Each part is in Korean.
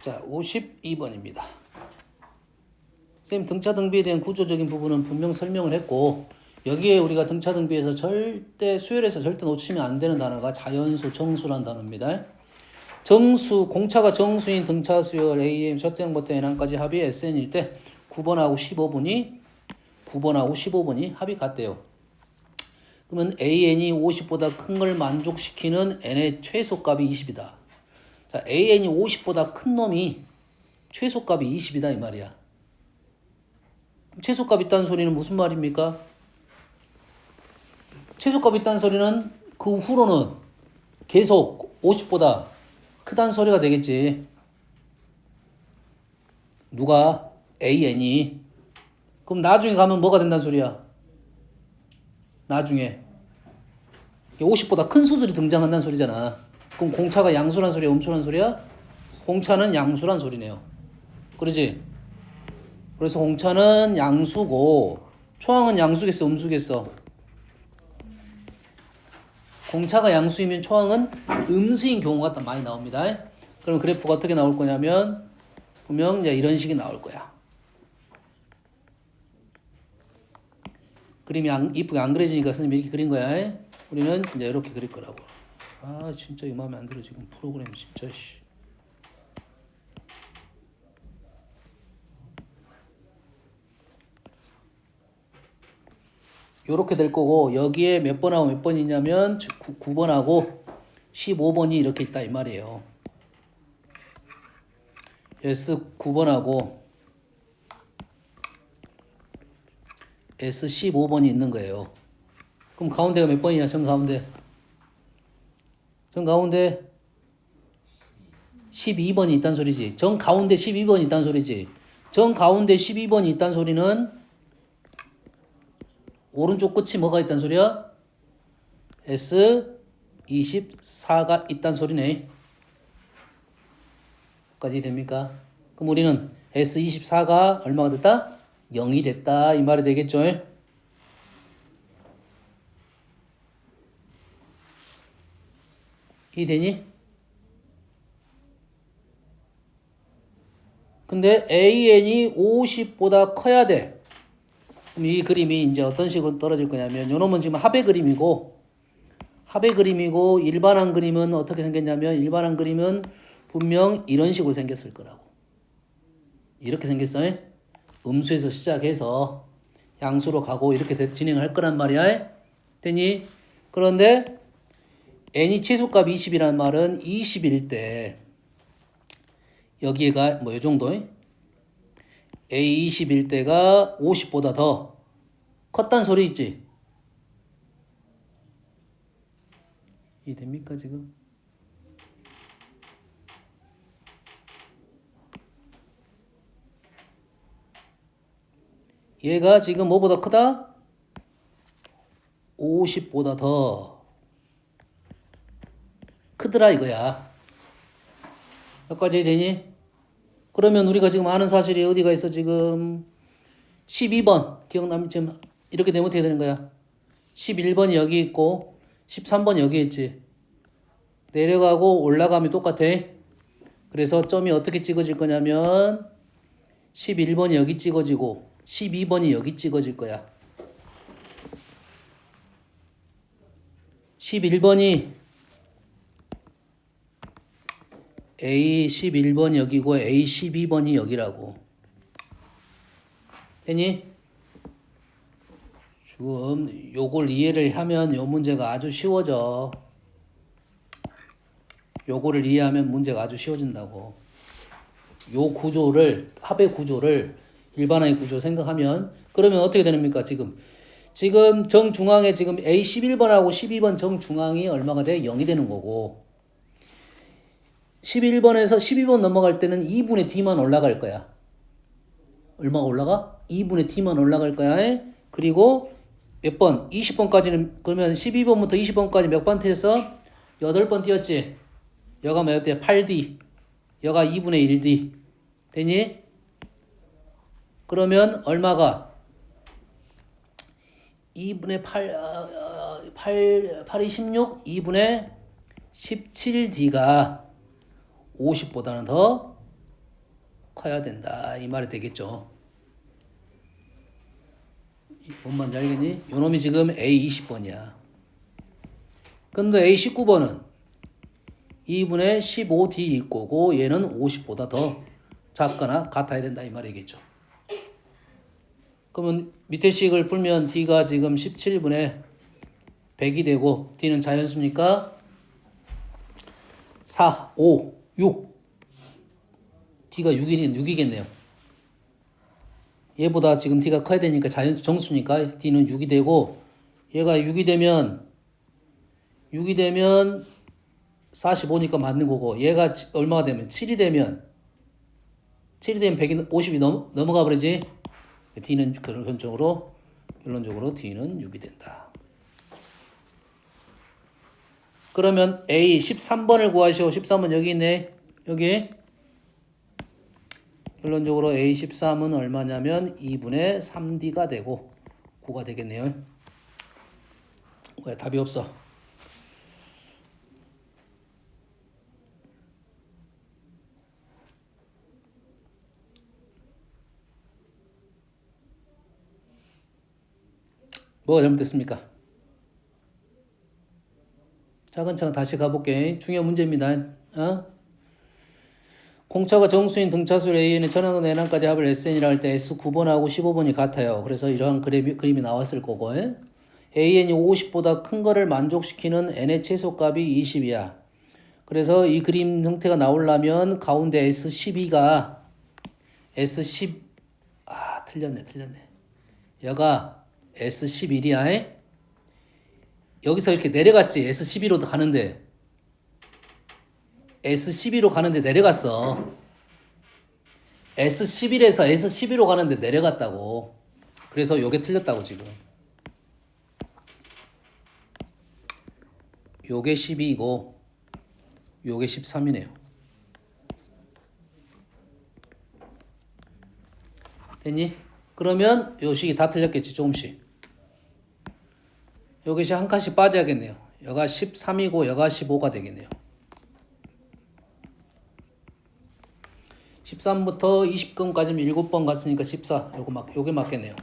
자, 52번입니다. 선생님 등차 등비에 대한 구조적인 부분은 분명 설명을 했고 여기에 우리가 등차 등비에서 절대 수열에서 절대 놓치면 안 되는 단어가 자연수, 정수란 단어입니다. 정수, 공차가 정수인 등차 수열 AM 저때형부터 n항까지 합이 SN일 때 9번하고 15번이 합이 같대요. 그러면 AN이 50보다 큰 걸 만족시키는 n의 최소값이 20이다. 자, AN이 50보다 큰 놈이 최소값이 20이다 이 말이야. 최소값 있다는 소리는 무슨 말입니까? 최소값 있다는 소리는 그 후로는 계속 50보다 크다는 소리가 되겠지. 누가? AN이. 그럼 나중에 가면 뭐가 된다는 소리야? 나중에 50보다 큰 수들이 등장한다는 소리잖아. 그럼 공차가 양수란 소리야? 음수란 소리야? 공차는 양수란 소리네요. 그러지? 그래서 공차는 양수고 초항은 양수겠어? 음수겠어? 공차가 양수이면 초항은 음수인 경우가 많이 나옵니다. 그럼 그래프가 어떻게 나올 거냐면 분명 이제 이런 식이 나올 거야. 그림이 이쁘게 안 그려지니까 선생님이 이렇게 그린 거야. 우리는 이제 이렇게 그릴 거라고. 아 진짜 이거 마음에 안 들어 지금 프로그램 진짜 씨. 요렇게 될 거고 여기에 몇 번하고 몇 번이냐면 9번하고 15번이 이렇게 있다 이 말이에요. S9번하고 S15번이 있는 거예요. 그럼 가운데가 몇 번이냐? 정가운데 12번이 있다는 소리지. 정가운데 12번이 있다는 소리지. 정가운데 12번이 있다는 소리는 오른쪽 끝이 뭐가 있다는 소리야? S24가 있다는 소리네. 까지 됩니까? 그럼 우리는 S24가 얼마가 됐다? 0이 됐다 이 말이 되겠죠? 이 되니? 근데 AN이 50보다 커야 돼. 그럼 이 그림이 이제 어떤 식으로 떨어질 거냐면 요놈은 지금 합의 그림이고 일반한 그림은 어떻게 생겼냐면 일반한 그림은 분명 이런 식으로 생겼을 거라고. 이렇게 생겼어. 음수에서 시작해서 양수로 가고 이렇게 진행할 거란 말이야. 되니? 그런데 n이 최소값 20이라는 말은 20일 때 여기가 뭐 이 정도 A20일 때가 50보다 더 컸단 소리 있지? 이해됩니까 지금? 얘가 지금 뭐보다 크다? 50보다 더 크더라 이거야. 여기까지 되니? 그러면 우리가 지금 아는 사실이 어디가 있어 지금? 12번 기억나면 지금 이렇게 되면 어떻게 되는 거야? 11번이 여기 있고 13번이 여기 있지. 내려가고 올라가면 똑같아. 그래서 점이 어떻게 찍어질 거냐면 11번이 여기 찍어지고 12번이 여기 찍어질 거야. 11번이 A11번이 여기고 A12번이 여기라고. 되니? 지금 요걸 이해를 하면 요 문제가 아주 쉬워져. 요거를 이해하면 문제가 아주 쉬워진다고. 요 구조를 합의 구조를 일반화의 구조 생각하면 그러면 어떻게 되는입니까? 지금 정중앙에 지금 A11번하고 12번 정중앙이 얼마가 돼? 0이 되는 거고 11번에서 12번 넘어갈 때는 2분의 D만 올라갈 거야. 얼마가 올라가? 2분의 D만 올라갈 거야. 그리고 몇 번? 20번까지는 그러면 12번부터 20번까지 몇 번 뛰었어? 8번 뛰었지. 여가 몇 대? 8D. 여가 2분의 1D. 되니? 그러면 얼마가? 2분의 8이 16, 2분의 17D가 50보다는 더 커야 된다 이 말이 되겠죠. 뭔 말인지 알겠니? 요놈이 지금 A20번이야. 근데 A19번은 2분의 15D일 거고 얘는 50보다 더 작거나 같아야 된다 이 말이겠죠. 그러면 밑에 식을 풀면 D가 지금 17분의 100이 되고 D는 자연수니까 4, 5, 6 D가 6이겠네요. 얘보다 지금 D가 커야 되니까 정수니까 D는 6이 되고 얘가 6이 되면 45니까 맞는 거고 얘가 얼마가 되면 7이 되면 100이 50이 넘어가 버리지. D는 결론적으로 D는 6이 된다. 그러면 A 13번을 구하시오. 13번 여기 있네. 여기 결론적으로 A13은 얼마냐면 2분의 3D가 되고 9가 되겠네요. 왜 답이 없어? 뭐가 잘못됐습니까? 차근차근 다시 가볼게. 중요한 문제입니다. 공차가 정수인 등차수 AN의 전항은 N항까지 합을 SN이라 할 때 S9번하고 15번이 같아요. 그래서 이러한 그림이 나왔을 거고 AN이 50보다 큰 거를 만족시키는 N의 최소값이 20이야. 그래서 이 그림 형태가 나오려면 가운데 S12가 S10 틀렸네. 여가 S11이야. 여기서 이렇게 내려갔지. S12로 가는데 S12로 가는데 내려갔어. S11에서 S12로 가는데 내려갔다고. 그래서 요게 틀렸다고 지금. 요게 12이고 요게 13이네요. 됐니? 그러면 요 식이 다 틀렸겠지. 조금씩. 요것이 한 칸씩 빠져야겠네요. 여가 13이고 여가 15가 되겠네요. 13부터 20금까지는 7번 갔으니까 14. 요게 맞겠네요.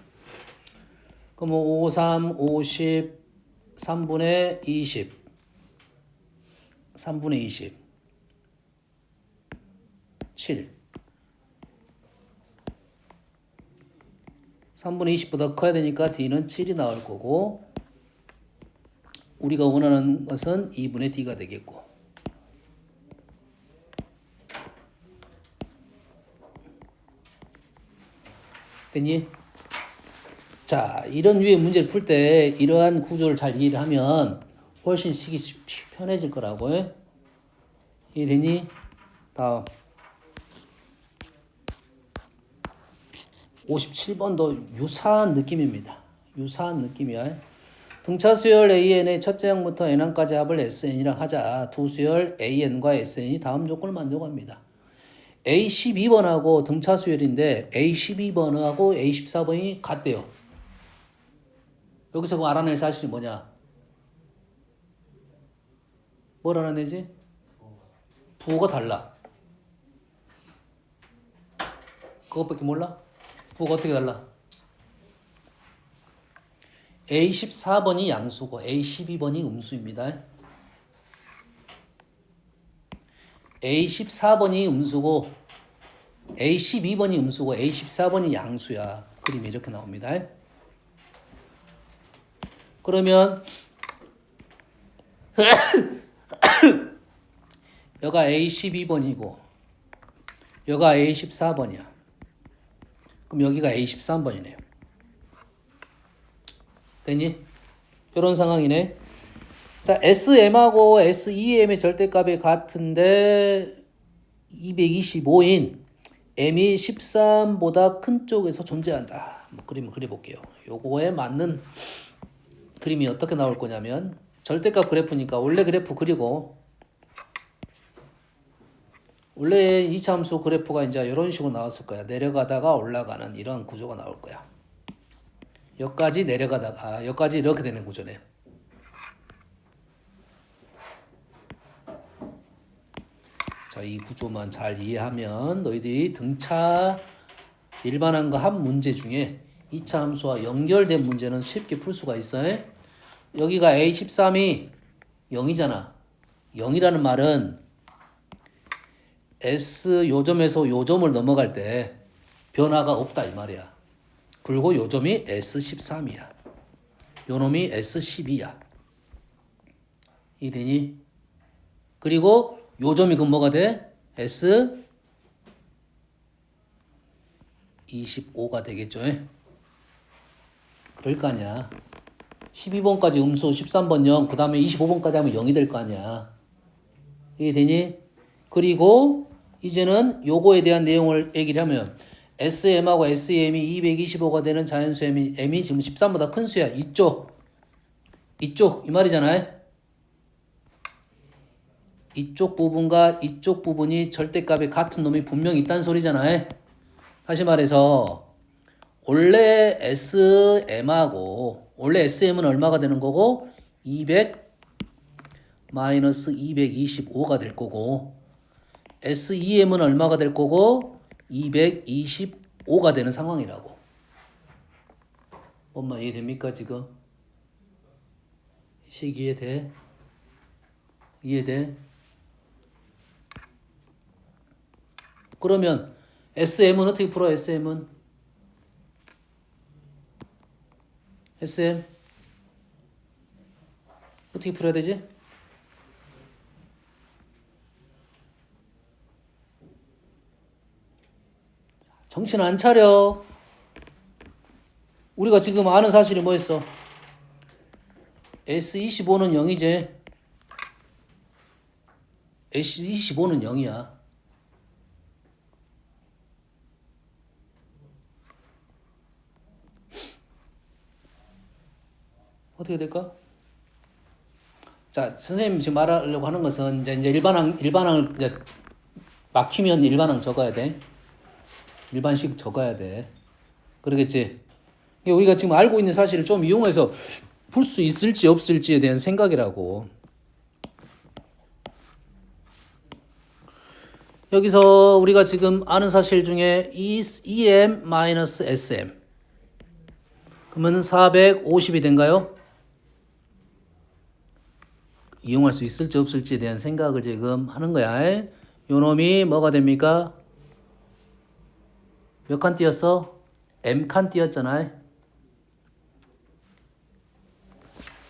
그럼 5, 3, 50, 3분의 20. 3분의 20. 7. 3분의 20보다 커야 되니까 D는 7이 나올 거고 우리가 원하는 것은 2분의 D가 되겠고 됐니? 자, 이런 류의 문제를 풀 때 이러한 구조를 잘 이해를 하면 훨씬 식이 편해질 거라고. 이해되니? 다음 57번도 유사한 느낌입니다. 유사한 느낌이야. 등차 수열 AN의 첫째 항부터 N항까지 합을 SN이라 하자. 두 수열 AN과 SN이 다음 조건을 만족합니다. A12번하고 등차 수열인데 A12번하고 A14번이 같대요. 여기서 그 알아낼 사실이 뭐냐? 뭘 알아내지? 부호가 달라. 그것밖에 몰라? 부호가 어떻게 달라? A14번이 양수고 A12번이 음수입니다. A14번이 음수고 A12번이 음수고 A14번이 양수야. 그림이 이렇게 나옵니다. 그러면 여가 A12번이고 여가 A14번이야. 그럼 여기가 A13번이네요. 됐니? 이런 상황이네. 자, SM하고 SEM의 절대값이 같은데 225인 M이 13보다 큰 쪽에서 존재한다. 그림을 그려볼게요. 요거에 맞는 그림이 어떻게 나올 거냐면 절대값 그래프니까 원래 그래프 그리고 원래 이차함수 그래프가 이제 이런 식으로 나왔을 거야. 내려가다가 올라가는 이런 구조가 나올 거야. 여기까지 내려가다가 여기까지 이렇게 되는 구조네. 자, 이 구조만 잘 이해하면 너희들이 등차 일반항과 합 문제 중에 2차 함수와 연결된 문제는 쉽게 풀 수가 있어요. 여기가 A13이 0이잖아. 0이라는 말은 S 요점에서 요점을 넘어갈 때 변화가 없다 이 말이야. 그리고 요점이 S13이야. 요놈이 S12야. 이되니? 그리고 요점이 그럼 뭐가 돼? S25가 되겠죠. 그럴 거 아니야. 12번까지 음수, 13번 0, 그 다음에 25번까지 하면 0이 될 거 아니야. 이게 되니? 그리고 이제는 요거에 대한 내용을 얘기를 하면 SM하고 SEM이 225가 되는 자연수 M이 지금 13보다 큰 수야. 이쪽 이 말이잖아요. 이쪽 부분과 이쪽 부분이 절대값이 같은 놈이 분명히 있다는 소리잖아요. 다시 말해서 원래 SM은 얼마가 되는 거고 200 마이너스 225가 될 거고 SEM은 얼마가 될 거고 225가 되는 상황이라고. 엄마 이해됩니까 지금? 식 이해돼? 이해돼? 그러면 SM은 어떻게 풀어? SM 어떻게 풀어야 되지? 정신 안 차려. 우리가 지금 아는 사실이 뭐였어? S25는 0이지. S25는 0이야. 어떻게 될까? 자, 선생님 지금 말하려고 하는 것은 이제 일반항을 이제 막히면 일반항 적어야 돼. 일반식 적어야 돼. 그러겠지? 우리가 지금 알고 있는 사실을 좀 이용해서 풀 수 있을지 없을지에 대한 생각이라고. 여기서 우리가 지금 아는 사실 중에 EM-SM 그러면 450이 된가요? 이용할 수 있을지 없을지에 대한 생각을 지금 하는 거야. 요 놈이 뭐가 됩니까? 몇 칸 띄었어? M칸 띄었잖아.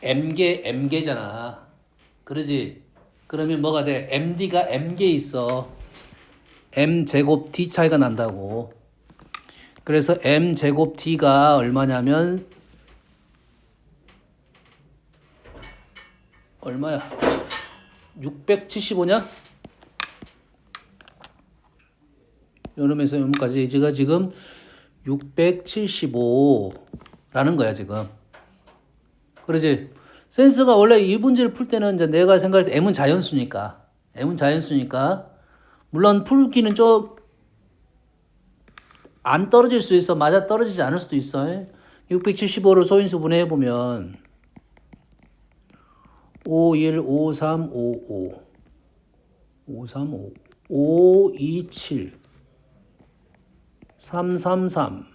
M개잖아. 그러지? 그러면 뭐가 돼? MD가 M개 있어. M제곱 D 차이가 난다고. 그래서 M제곱 D가 얼마냐면 얼마야? 675냐? 요놈에서 요놈까지 제가 지금 675라는 거야 지금. 그러지? 센스가 원래 이 문제를 풀 때는 이제 내가 생각할 때 M은 자연수니까 물론 풀기는 좀 안 떨어질 수 있어. 맞아 떨어지지 않을 수도 있어. 675를 소인수 분해해 보면 51, 53, 55, 535, 527, 333,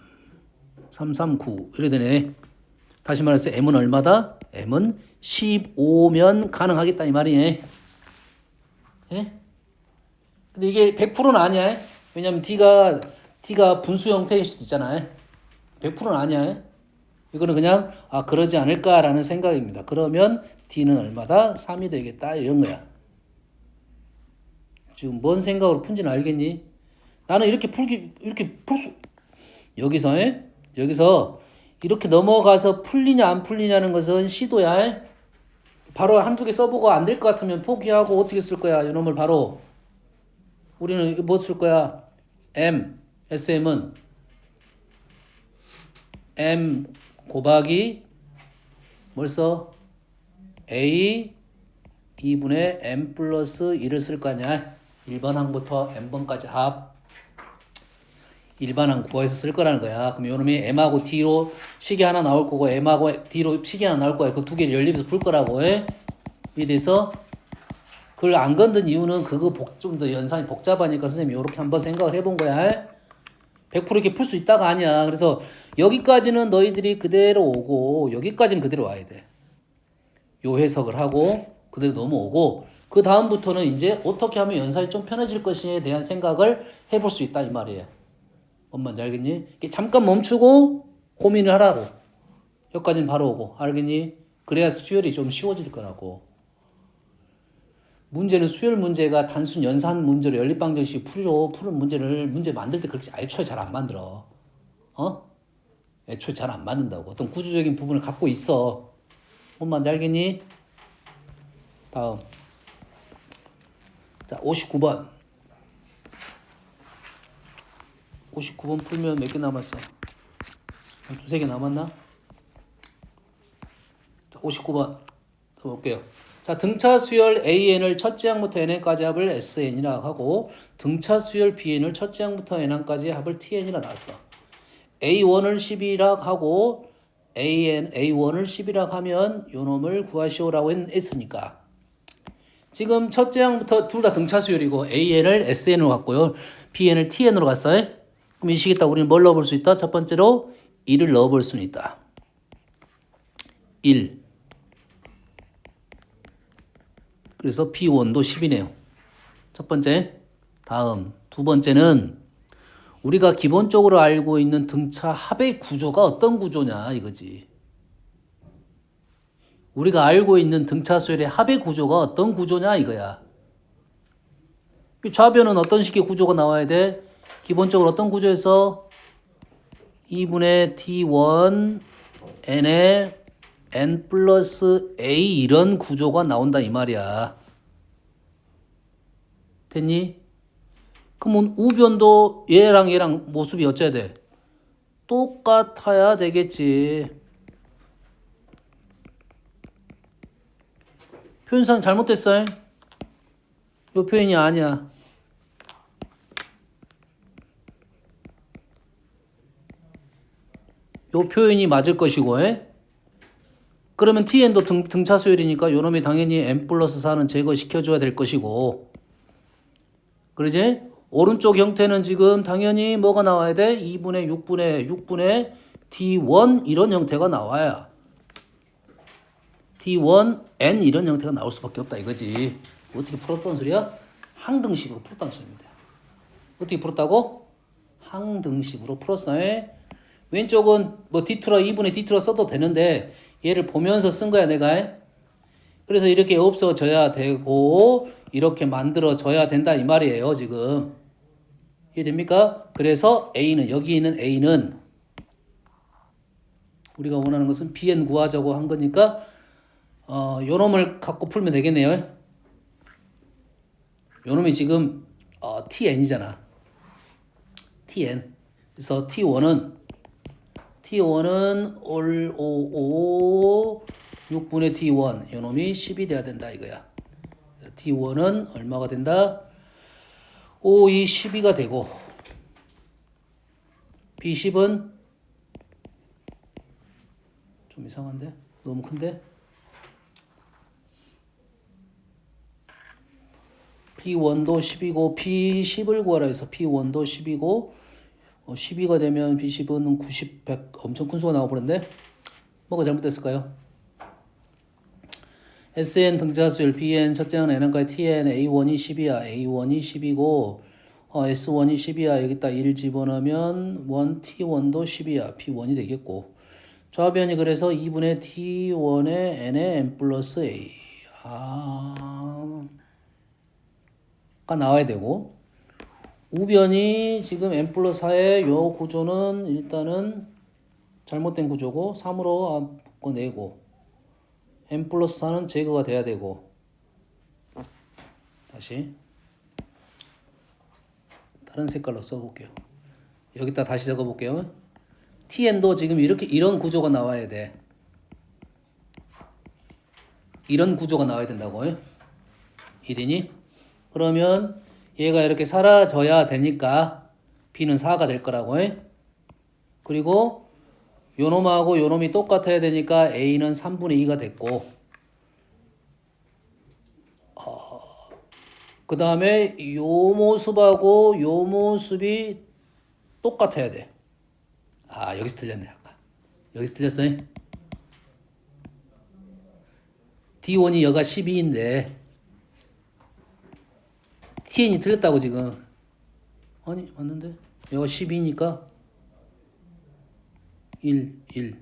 339 이래 되네. 다시 말해서 M은 얼마다? M은 15면 가능하겠다 이 말이네. 예? 근데 이게 100%는 아니야. 왜냐면 D가 분수 형태일 수도 있잖아요. 100%는 아니야. 이거는 그냥 그러지 않을까라는 생각입니다. 그러면 D는 얼마다? 3이 되겠다 이런 거야. 지금 뭔 생각으로 푼지는 알겠니? 나는 이렇게 풀 수 여기서 이렇게 넘어가서 풀리냐 안 풀리냐는 것은 시도야. 바로 한두 개 써보고 안 될 것 같으면 포기하고 어떻게 쓸 거야? 이놈을 바로 우리는 뭐 쓸 거야? SM은 M 곱하기 뭘 써? A 2분의 M 플러스 1을 쓸 거 아니야? 1번 항부터 M번까지 합 일반항 구해서 쓸 거라는 거야. 그럼 요놈이 M하고 D로 식이 하나 나올 거고 M하고 D로 식이 하나 나올 거야. 그 두 개를 연립해서 풀 거라고 해. 이래서 그걸 안 건든 이유는 그거 좀 더 연산이 복잡하니까 선생님이 이렇게 한번 생각을 해본 거야. 100% 이렇게 풀 수 있다가 아니야. 그래서 여기까지는 너희들이 그대로 오고 여기까지는 그대로 와야 돼. 요 해석을 하고 그대로 넘어오고 그 다음부터는 이제 어떻게 하면 연산이 좀 편해질 것인지에 대한 생각을 해볼 수 있다 이 말이에요. 뭔 말인지 알겠니? 잠깐 멈추고 고민을 하라고. 여기까지는 바로 오고 알겠니? 그래야 수열이 좀 쉬워질 거라고. 문제는 수열 문제가 단순 연산 문제로 연립방정식 푸는 문제를 문제 만들 때 그렇게 애초에 잘 안 만들어. 애초에 잘 안 만든다고. 어떤 구조적인 부분을 갖고 있어. 뭔 말인지 알겠니? 다음. 자, 59번. 59번 풀면 몇 개 남았어? 한 두세 개 남았나? 자, 59번. 볼게요. 자, 등차 수열 AN을 첫째 항부터 NN까지 합을 SN이라 하고 등차 수열 BN을 첫째 항부터 NN까지 합을 TN이라 놨어. A1을 10이라 하고 A1을 10이라 하면 요 놈을 구하시오라고 했으니까 지금 첫째 항부터 둘 다 등차 수열이고 AN을 SN으로 갔고요. BN을 TN으로 갔어요. 그럼 이 식에다 우리는 뭘 넣어볼 수 있다? 첫 번째로 1을 넣어볼 수는 있다. 1. 그래서 B1도 10이네요. 첫 번째. 다음. 두 번째는 우리가 기본적으로 알고 있는 등차 합의 구조가 어떤 구조냐 이거지. 우리가 알고 있는 등차 수열의 합의 구조가 어떤 구조냐 이거야. 좌변은 어떤 식의 구조가 나와야 돼? 기본적으로 어떤 구조에서 2분의 T1 N의 N 플러스 A 이런 구조가 나온다 이 말이야. 됐니? 그러면 우변도 얘랑 모습이 어째야 돼? 똑같아야 되겠지. 표현상 잘못됐어요? 요 표현이 아니야. 요 표현이 맞을 것이고, 그러면 TN도 등차 수열이니까 요 놈이 당연히 N 플러스 4는 제거시켜줘야 될 것이고, 그러지? 오른쪽 형태는 지금 당연히 뭐가 나와야 돼? 2분의 6분의 D1 이런 형태가 나와야 D1, N 이런 형태가 나올 수밖에 없다 이거지. 어떻게 풀었다는 소리야? 항등식으로 풀었다는 소리입니다. 어떻게 풀었다고? 항등식으로 풀었어. 왼쪽은 뭐 D2라 2분의 D2라 써도 되는데 얘를 보면서 쓴 거야 내가. 그래서 이렇게 없어져야 되고 이렇게 만들어져야 된다 이 말이에요 지금. 이해됩니까? 그래서 A는 여기 있는 A는 우리가 원하는 것은 BN 구하자고 한 거니까 요 놈을 갖고 풀면 되겠네요. 요 놈이 지금 TN이잖아. TN. 그래서 T1은 6분의 T1 요 놈이 10이 돼야 된다 이거야. T1은 얼마가 된다? 5, 2, 12가 되고 B10은 좀 이상한데? 너무 큰데? P1도 10이고 P10을 구하라 해서 P1도 10이고 12가 되면 B10은 90, 100 엄청 큰 수가 나와버렸는데 뭐가 잘못됐을까요? SN 등차수열 BN 첫째 항 N항까지 TN A1이 10이야. A1이 10이고 S1이 10이야. 여기다 1 집어넣으면 1T1도 10이야. P1이 되겠고 좌변이 그래서 2분의 T1의 N의 N 플러스 A 가 나와야 되고 우변이 지금 N 플러스 4의 요 구조는 일단은 잘못된 구조고 3으로 바꿔내고 N 플러스 4는 제거가 돼야 되고 다시 다른 색깔로 써볼게요. 여기다 다시 적어볼게요. TN도 지금 이런 구조가 나와야 돼. 이런 구조가 나와야 된다고. 이리니? 그러면 얘가 이렇게 사라져야 되니까 B는 4가 될 거라고. 그리고 요놈하고 요놈이 똑같아야 되니까 A는 3분의 2가 됐고 그 다음에 요 모습하고 요 모습이 똑같아야 돼. 아, 여기서 틀렸네, 아까. 여기서 틀렸어요? D1이 여가 12인데, TN이 틀렸다고 지금. 아니, 맞는데? 여가 12니까 1, 1.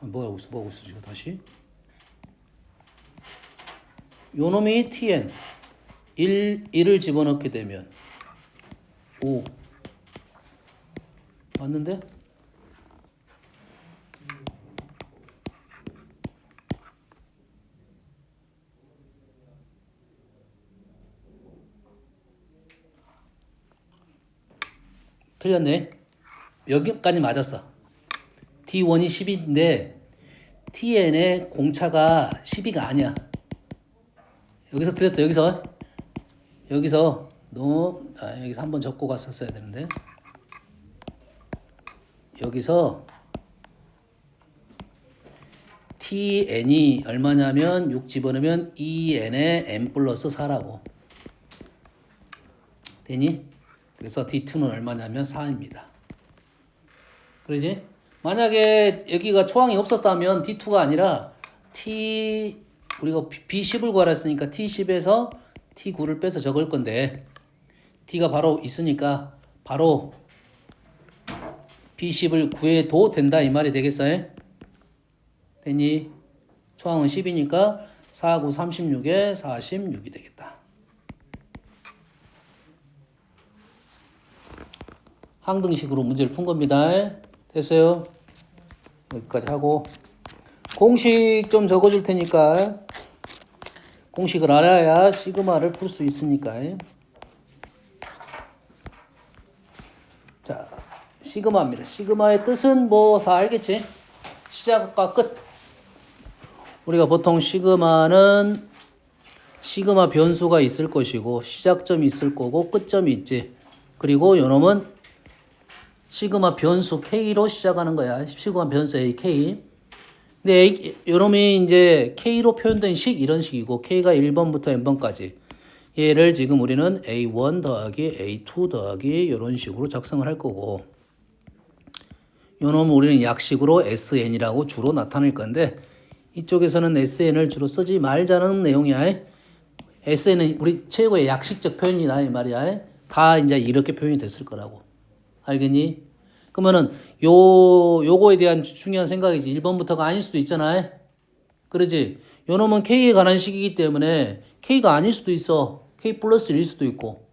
뭐하고 있어, 지금 다시? 요 놈이 TN. 1을 집어넣게 되면 5. 맞는데? 틀렸네. 여기까지 맞았어. D1이 10인데 TN의 공차가 12가 아니야. 여기서 틀렸어. 여기서 여기서 한번 적고 갔었어야 되는데, 여기서 TN이 얼마냐면 6 집어넣으면 EN의 N 플러스 4라고 되니? 그래서 D2는 얼마냐면 4입니다. 그러지? 만약에 여기가 초항이 없었다면 D2가 아니라 우리가 B10을 구하랬으니까 T10에서 T9를 빼서 적을 건데, T가 바로 있으니까 바로 B10을 구해도 된다 이 말이 되겠어요? 되니? 초항은 10이니까 4, 9, 36에 46이 되겠다. 항등식으로 문제를 푼 겁니다. 됐어요? 여기까지 하고 공식 좀 적어줄 테니까 공식을 알아야 시그마를 풀 수 있으니까. 자, 시그마입니다. 시그마의 뜻은 뭐 다 알겠지? 시작과 끝. 우리가 보통 시그마는 시그마 변수가 있을 것이고 시작점이 있을 거고 끝점이 있지. 그리고 요놈은 시그마 변수 K로 시작하는 거야. 시그마 변수 A, K. 근데 요놈이 이제 K로 표현된 식 이런 식이고 K가 1번부터 N번까지. 얘를 지금 우리는 A1 더하기 A2 더하기 이런 식으로 작성을 할 거고, 요놈은 우리는 약식으로 SN이라고 주로 나타낼 건데 이쪽에서는 SN을 주로 쓰지 말자는 내용이야. SN은 우리 최고의 약식적 표현이다 이 말이야. 다 이제 이렇게 표현이 됐을 거라고. 알겠니? 그러면은 요거에 대한 중요한 생각이지. 1번부터가 아닐 수도 있잖아. 그러지? 요놈은 K에 관한 식이기 때문에 K가 아닐 수도 있어. K 플러스 1일 수도 있고.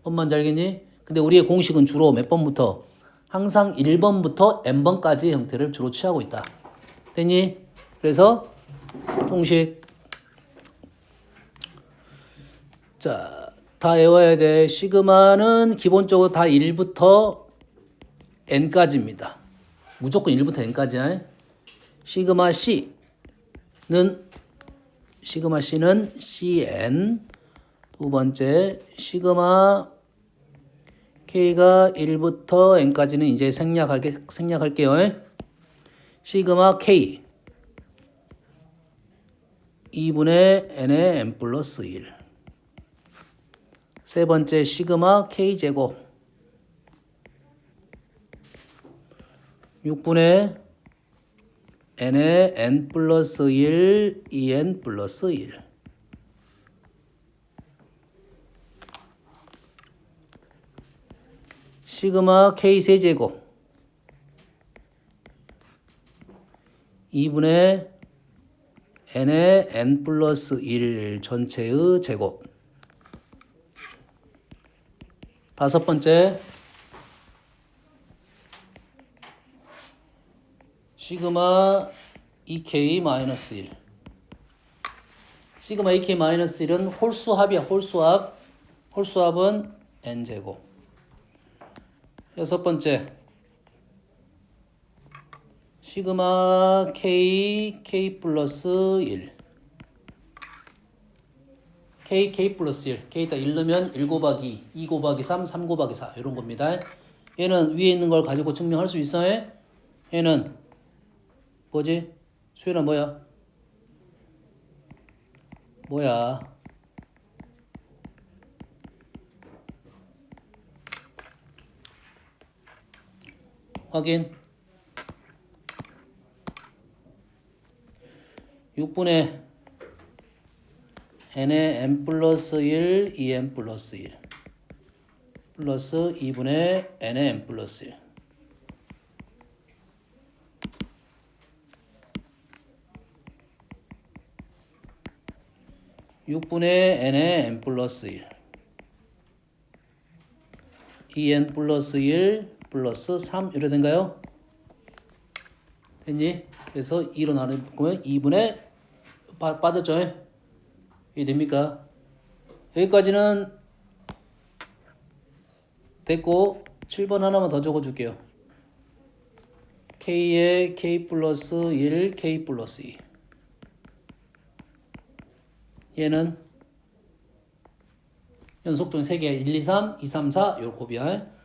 뭔 말인지 알겠니? 근데 우리의 공식은 주로 몇 번부터? 항상 1번부터 n번까지의 형태를 주로 취하고 있다. 됐니? 그래서 공식. 자, 다 외워야 돼. 시그마는 기본적으로 다 1부터 n까지입니다. 무조건 1부터 n까지야. 시그마 C는 Cn. 두 번째, 시그마 K가 1부터 n까지는 이제 생략할게요. 시그마 K 2분의 n의 n 플러스 1. 세 번째, 시그마 K 제곱 6분의 n의 n 플러스 1 2n 플러스 1. 시그마 K 세제곱 2분의 n의 n 플러스 1 전체의 제곱. 다섯 번째, 시그마 EK 마이너스 1. 시그마 EK 마이너스 1은 홀수합이야. 홀수합은 n제곱. 여섯 번째, 시그마 K 플러스 1. K 플러스 1. K에다 1 넣으면 1 곱하기 2 곱하기 3, 3 곱하기 4 이런 겁니다. 얘는 위에 있는 걸 가지고 증명할 수 있어요? 얘는 뭐지? 수열은 뭐야? 뭐야? 확인. 6분의 n의 n 플러스 1, 2n 플러스 1 플러스 2분의 n의 n 플러스 1 6분의 n의 n 플러스 1 2n 플러스 1 플러스 3 이래 된가요? 됐니? 그래서 2로 나누면 2분의 빠졌죠? 이해 됩니까? 여기까지는 됐고 7번 하나만 더 적어줄게요. k에 k 플러스 1, k 플러스 2 얘는 연속중 3개 1, 2, 3, 2, 3, 4 요 곱이야.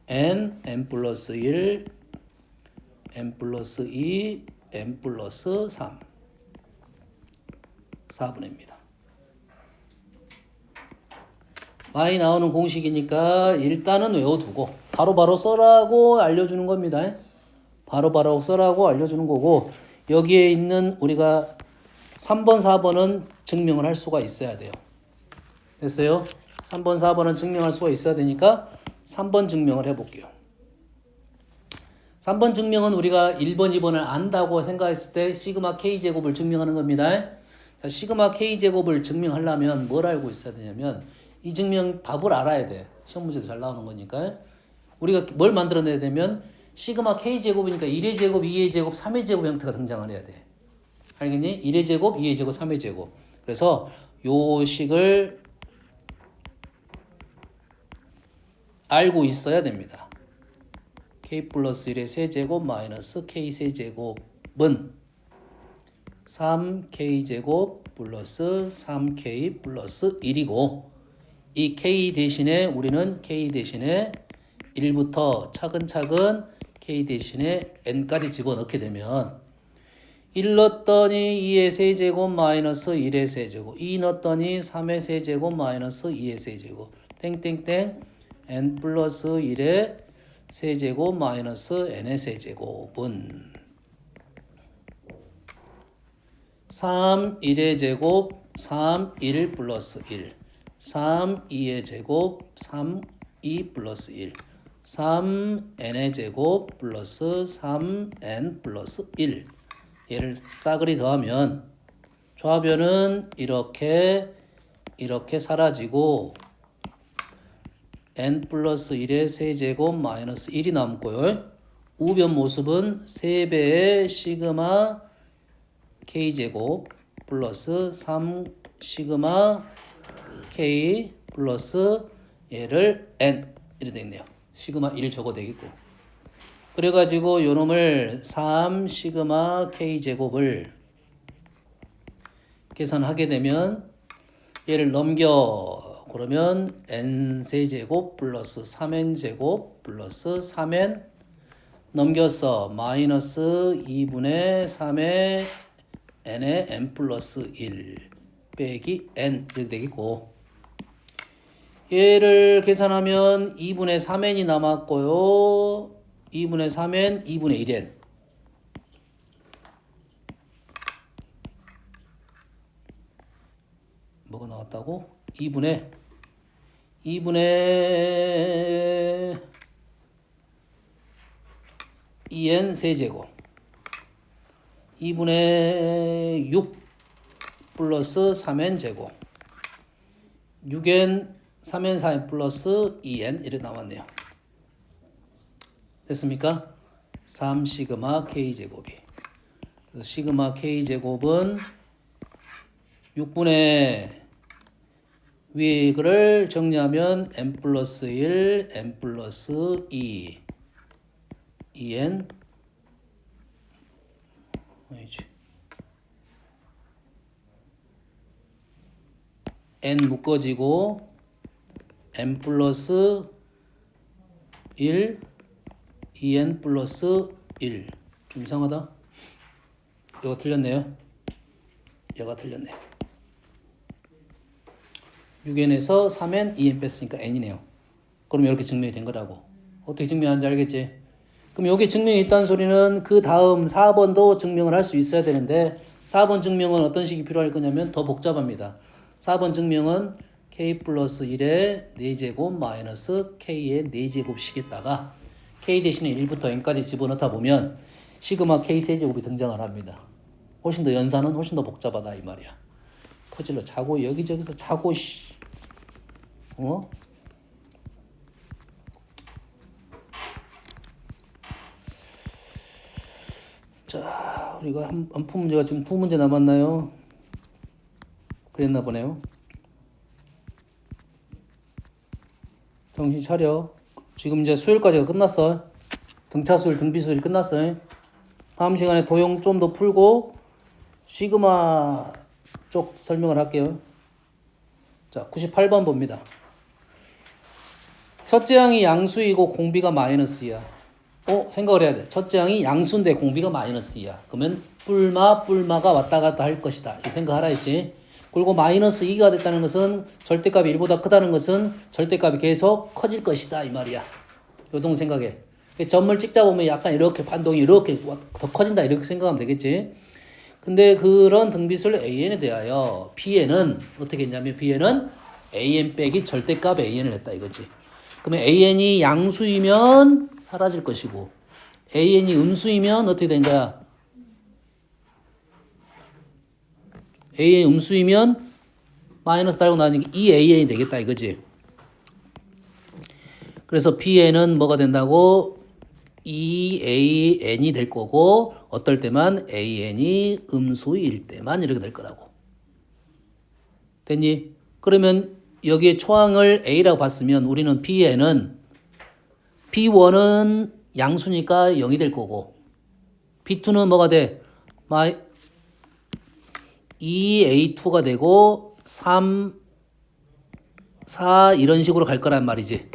n, n 플러스 1, n 플러스 2, n 플러스 3 4분의입니다. 많이 나오는 공식이니까 일단은 외워두고 바로바로 써라고 알려주는 겁니다. 바로바로 써라고 알려주는 거고 여기에 있는 우리가 3번, 4번은 증명을 할 수가 있어야 돼요. 됐어요? 3번, 4번은 증명할 수가 있어야 되니까 3번 증명을 해볼게요. 3번 증명은 우리가 1번, 2번을 안다고 생각했을 때 시그마 K제곱을 증명하는 겁니다. 자, 시그마 K제곱을 증명하려면 뭘 알고 있어야 되냐면 이 증명 답을 알아야 돼. 시험 문제도 잘 나오는 거니까. 우리가 뭘 만들어내야 되면 시그마 K제곱이니까 1의 제곱, 2의 제곱, 3의 제곱 형태가 등장을 해야 돼. 알겠니? 1의 제곱, 2의 제곱, 3의 제곱. 그래서 요 식을 알고 있어야 됩니다. k 플러스 1의 세제곱 마이너스 k 세제곱은 3k제곱 플러스 3k 플러스 1이고 이 k 대신에 우리는 k 대신에 1부터 차근차근 k 대신에 n까지 집어넣게 되면 1 넣었더니 2의 세제곱 마이너스 1의 세제곱 2 넣었더니 3의 세제곱 마이너스 2의 세제곱 땡땡땡 n 플러스 1의 세제곱 마이너스 n의 세제곱은 3, 1의 제곱 3, 1 플러스 1 3, 2의 제곱 3, 2 플러스 1 3n의 제곱 플러스 3n 플러스 1 얘를 싸그리 더하면 좌변은 이렇게 사라지고 n 플러스 1의 세제곱 마이너스 1이 남고요. 우변 모습은 3배의 시그마 k제곱 플러스 3 시그마 k 플러스 얘를 n 이렇게 되겠네요. 시그마 1 적어도 되겠고. 그래가지고 요 놈을 3 시그마 k제곱을 계산하게 되면 얘를 넘겨 그러면 n 세제곱 플러스 3n제곱 플러스 3n 넘겨서 마이너스 2분의 3의 n의 n 플러스 1 빼기 n 이렇게 되겠고 얘를 계산하면 2분의 3n이 남았고요. 2분의 3n, 2분의 1n 뭐가 나왔다고? 2분의 2n 세제곱 2분의 6 플러스 3n 제곱 6n 3n 4n 플러스 2n 이렇게 나왔네요. 됐습니까? 3 시그마 k제곱이 그래서 시그마 k제곱은 6분의 위에 이거를 정리하면 n 플러스 1 n 플러스 2 2n 아니지 n 묶어지고 n 플러스 1 2n 플러스 1 좀 이상하다. 이거 틀렸네요. 얘가 틀렸네. 6n에서 3n 2n 뺐으니까 n이네요. 그럼 이렇게 증명이 된 거라고. 어떻게 증명하는지 알겠지? 그럼 여기 증명이 있다는 소리는 그 다음 4번도 증명을 할 수 있어야 되는데 4번 증명은 어떤 식이 필요할 거냐면 더 복잡합니다. 4번 증명은 k 플러스 1의 4제곱 마이너스 k의 4제곱씩에다가 k 대신에 1부터 n까지 집어넣다 보면 시그마 k 세제곱이 등장을 합니다. 훨씬 더 연산은 훨씬 더 복잡하다 이 말이야. 퍼즐로 자고 여기저기서 자고 자, 우리가 한 푼 문제가 지금 2문제 남았나요? 그랬나 보네요. 정신 차려. 지금 이제 수요일까지가 끝났어. 등차수율, 등비수율이 끝났어. 다음 시간에 도형 좀 더 풀고 시그마 쪽 설명을 할게요. 자, 98번 봅니다. 첫째 항이 양수이고 공비가 마이너스야. 생각을 해야 돼. 첫째 항이 양수인데 공비가 마이너스야. 그러면 뿔마가 왔다 갔다 할 것이다. 이 생각하라 했지. 그리고 마이너스 2가 됐다는 것은 절대값이 1보다 크다는 것은 절대값이 계속 커질 것이다. 이 말이야. 요동 생각해. 점을 찍다 보면 약간 이렇게 반동이 이렇게 더 커진다. 이렇게 생각하면 되겠지. 근데 그런 등비술 AN에 대하여 B에는 어떻게 했냐면 B에는 AN 빼기 절대값 AN을 했다 이거지. 그러면 AN이 양수이면 사라질 것이고 AN이 음수이면 어떻게 된 거야? AN이 음수이면 마이너스 달고 나니까 2AN이 되겠다 이거지. 그래서 B에는 뭐가 된다고? 2AN이 될 거고 어떨 때만 AN이 음수일 때만 이렇게 될 거라고. 됐니? 그러면 여기에 초항을 A라고 봤으면 우리는 B에는 B1은 양수니까 0이 될 거고 B2는 뭐가 돼? 2A2가 되고 3, 4 이런 식으로 갈 거란 말이지.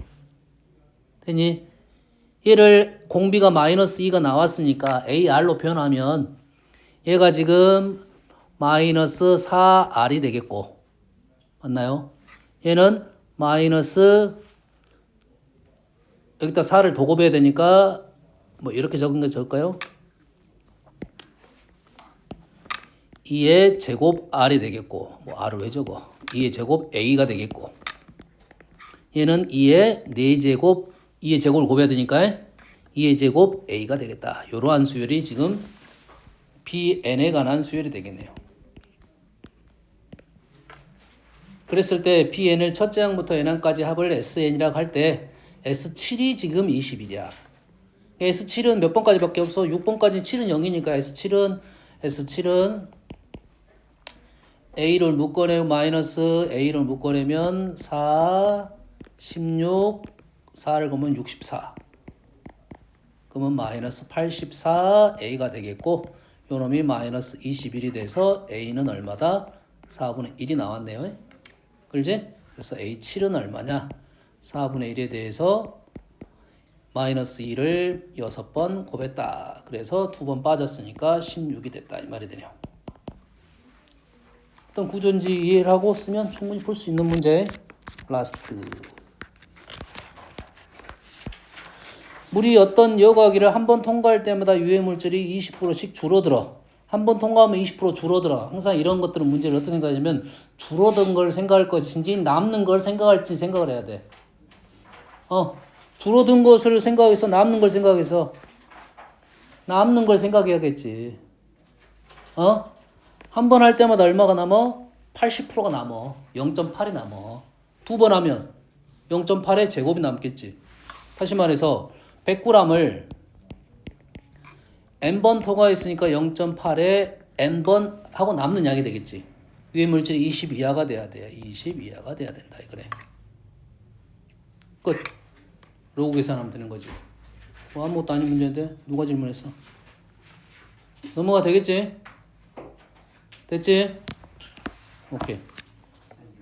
됐니? 얘를 공비가 마이너스 2가 나왔으니까 AR로 표현하면 얘가 지금 마이너스 4R이 되겠고 맞나요? 얘는 마이너스 여기다 4를 도곱해야 되니까 뭐 이렇게 적은 거 적을까요? 2의 제곱 R이 되겠고 뭐 R을 왜 적어? 2의 제곱 A가 되겠고 얘는 2의 4제곱 2의 제곱을 곱해야 되니까 2의 제곱 A가 되겠다. 이러한 수열이 지금 Bn에 관한 수열이 되겠네요. 그랬을 때 Bn을 첫째 항부터 n항까지 합을 SN이라고 할 때 S7이 지금 20이야. S7은 몇 번까지밖에 없어? 6번까지 7은 0이니까 S7은 A를 묶어내고 마이너스 A를 묶어내면 4, 16, 4를 보면 64. 그러면 마이너스 84 A가 되겠고 요 놈이 마이너스 21이 돼서 A는 얼마다? 4분의 1이 나왔네요. 그렇지? 그래서 A7은 얼마냐? 4분의 1에 대해서 마이너스 1을 6번 곱했다. 그래서 2번 빠졌으니까 16이 됐다. 이 말이 되네요. 어떤 구조인지 이해를 하고 쓰면 충분히 풀 수 있는 문제. 라스트. 물이 어떤 여과기를 한 번 통과할 때마다 유해물질이 20%씩 줄어들어. 한 번 통과하면 20% 줄어들어. 항상 이런 것들은 문제를 어떻게 생각하냐면 줄어든 걸 생각할 것인지 남는 걸 생각할지 생각을 해야 돼. 줄어든 것을 생각해서 남는 걸 생각해서 남는 걸 생각해야겠지. 한 번 할 때마다 얼마가 남어? 80%가 남어. 0.8이 남어. 두 번 하면 0.8의 제곱이 남겠지. 다시 말해서 100g을 n번 통과했으니까 0.8에 n번 하고 남는 양이 되겠지. 유해물질이 20 이하가 돼야 돼. 20 이하가 돼야 된다. 이거래. 끝. 로그 계산하면 되는 거지. 뭐 아무것도 아닌 문제인데 누가 질문했어? 넘어가 되겠지? 됐지? 오케이.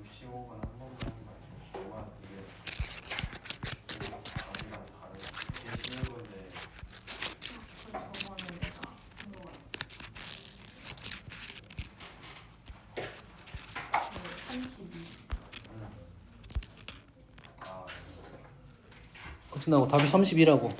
65번 한 번만 해봐. 이게 쉬운 건데. 어떻게 나오고 답이 32라고.